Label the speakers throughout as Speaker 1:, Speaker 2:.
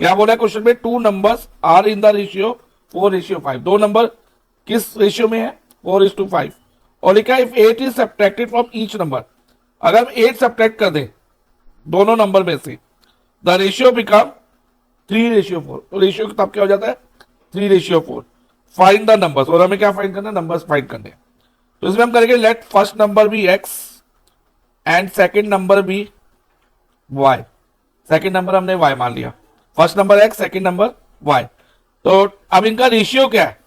Speaker 1: क्या बोला है क्वेश्चन में, two numbers are in the ratio 4:5। दो नंबर किस रेशियो में है, 4:5। और लिखा है if 8 is subtracted from each number, अगर हम 8 सब्ट्रैक्ट कर दें दोनों नंबर में से, द रेशियो बिकम 3:4। तो रेशियो तब क्या हो जाता है, 3:4। फाइंड द नंबर्स, और हमें क्या फाइंड करना है, नंबर्स फाइंड करने हैं। तो इसमें हम करेंगे let first number be x and second number be y. Second number हमने वाई मान लिया, first number x, second number y. तो अब इनका रेशियो क्या है,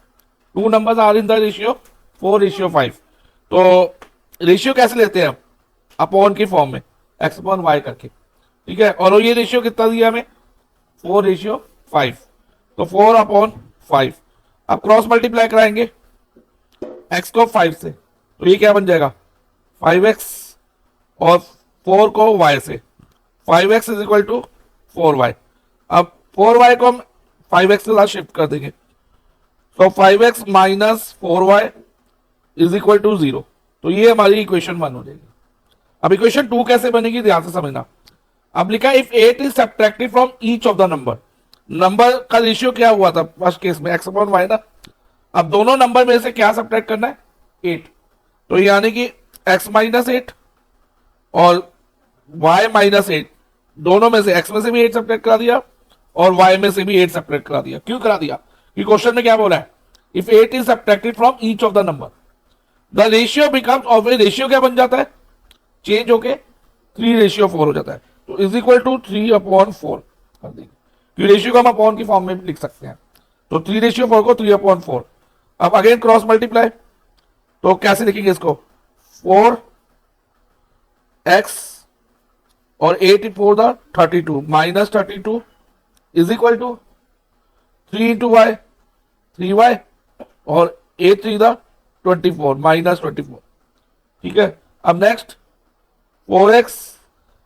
Speaker 1: two numbers are in the ratio 4:5। तो रेशियो कैसे लेते हैं हम, अपॉन की फॉर्म में, एक्स अपॉन वाई करके, ठीक है। और ये रेशियो कितना दिया हमें, 4:5। तो 4/5। अब क्रॉस मल्टीप्लाई कराएंगे एक्स को 5 से, तो ये क्या बन जाएगा 5x, और 4 को y से, 5x is equal to 4y। अब 4y को हम 5x के साथ शिफ्ट कर देंगे, तो 5x minus 4y is equal to 0। तो ये हमारी इक्वेशन 1 हो जाएगी। अब इक्वेशन 2 कैसे बनेगी, ध्यान से समझना। अब लिखा if 8 is subtracted from each of the number, number का रेशियो क्या हुआ था फर्स्ट केस में, एक्स अपॉन वाई ना। अब दोनों नंबर में से क्या सब्ट्रैक्ट करना है, 8। तो यानी कि x माइनस 8 और y माइनस 8, दोनों में से x में से भी 8 सब्ट्रैक्ट करा दिया और y में से भी 8 सब्ट्रैक्ट करा दिया। क्यों करा दिया, कि क्वेश्चन में क्या बोला है, if 8 is subtracted from each of the number, the ratio becomes, of A ratio क्या बन जाता है, चेंज होके 3:4 हो जाता है। तो इज इक्वल टू 3/4 कर देंगे, क्योंकि रेशियो को हम अपॉन की फॉर्म में भी लिख सकते हैं। तो 3:4 को 3/4। अब अगेन क्रॉस मल्टीप्लाई, तो कैसे लिखेंगे इसको, 4x और 8 4 the 32 minus 32 is equal to 3 into y 3y और 8 3 द 24 माइनस 24, ठीक है। अब नेक्स्ट 4x,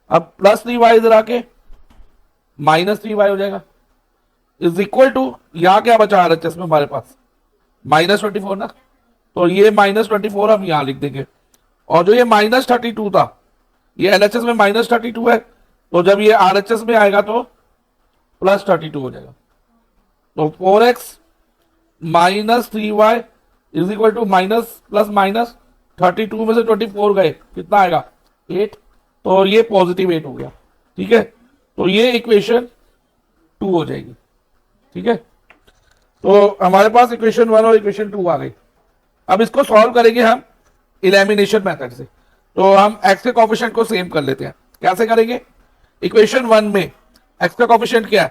Speaker 1: अब प्लस 3y इधर आके माइनस 3y हो जाएगा, इज इक्वल टू, यहां क्या बचा RHS में हमारे पास, -24 ना। तो ये -24 हम यहां लिख देंगे, और जो ये -32 था, ये LHS में -32 है, तो जब ये RHS में आएगा तो +32 हो जाएगा। तो 4x minus 3y is equal to minus plus minus 32 में से 24 गए, कितना आएगा 8। तो ये पॉजिटिव 8 हो गया, ठीक है। तो ये इक्वेशन 2 हो जाएगी, ठीक है। तो हमारे पास इक्वेशन 1 और इक्वेशन 2 आ गई। अब इसको सॉल्व करेंगे हम इलिमिनेशन मेथड से। तो हम x के कोएफिशिएंट को सेम कर लेते हैं। कैसे करेंगे, इक्वेशन 1 में x का कोएफिशिएंट क्या है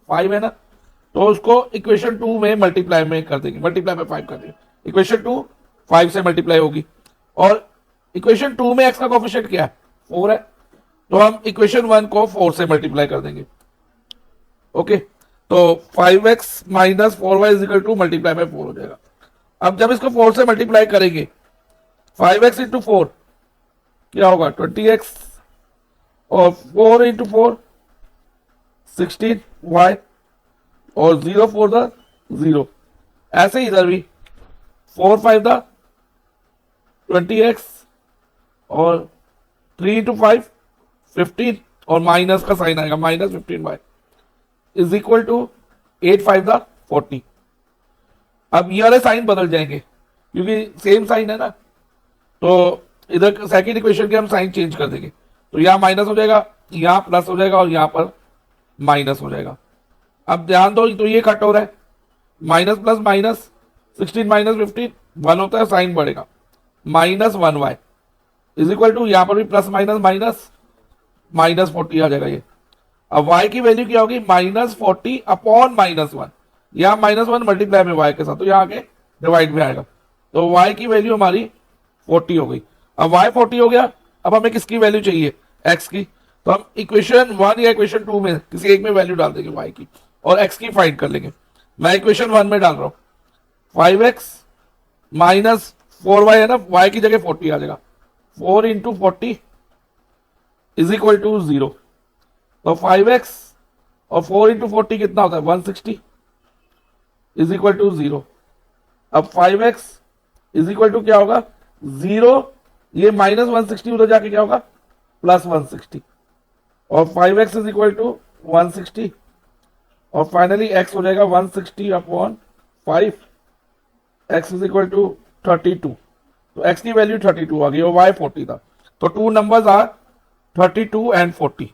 Speaker 1: 5 है ना, तो उसको इक्वेशन 2 में मल्टीप्लाई में कर देंगे, मल्टीप्लाई में 5 कर देंगे। इक्वेशन 2 5 से मल्टीप्लाई होगी, और इक्वेशन 2 में x का कोएफिशिएंट क्या है 4 है, तो हम इक्वेशन 1 को 4 से मल्टीप्लाई कर देंगे। ओके, तो 5x minus 4y is equal to multiply by 4 हो जाएगा। अब जब इसको 4 से मल्टीप्लाई करेंगे, 5x इंटू 4 क्या होगा 20x, और 4 इंटू 4 16y, और 0 4 द 0। ऐसे ही इधर भी 4 5 द 20x, और 3 इंटू 5 15, और माइनस का साइन आएगा -15y is equal to 8 5 the 40। अब ये वाले साइन बदल जाएंगे क्योंकि सेम साइन है ना, तो इधर सेकंड इक्वेशन के हम साइन चेंज कर देंगे। तो यहाँ माइनस हो जाएगा, यहाँ प्लस हो जाएगा, और यहाँ पर माइनस हो जाएगा। अब ध्यान दो, तो ये कट हो रहा है, माइनस प्लस माइनस 16 माइनस 15 1 होता है, साइन बढ़ेगा -1y इज इक्वल टू, यहाँ पर भी प्लस माइनस माइनस -40 आ जाएगा ये। अब y की वैल्यू क्या होगी -40 अपॉन -1, यहाँ -1 मल्टीप्लाई में y के साथ, तो यहाँ आके डिवाइड में आएगा, तो y की वैल्यू हमारी 40 हो गई। अब y 40 हो गया, अब हमें किसकी वैल्यू चाहिए x की, तो हम इक्वेशन 1 या इक्वेशन 2 में किसी एक में वैल्यू डाल देंगे y की, और x की फाइंड कर लेंगे। मैं इक्वेशन 1 में डाल रहा हूँ 5x माइनस 4y है ना, y की जगह 40 आ जाएगा, 4 इंटू 40 इज इक्वल टू 0। तो 5x और 4 इंटू 40 कितना होता है 160 इज इक्वल टू 0। अब 5x इज इक्वल टू क्या होगा 0, ये -160 उधर जाके क्या होगा +160, और 5x इज इक्वल टू 160 और फाइनली x हो जाएगा 160/5, x इज इक्वल टू 32। तो x की वैल्यू 32 आ गई और y 40 था। तो टू नंबर्स आर 32 and 40।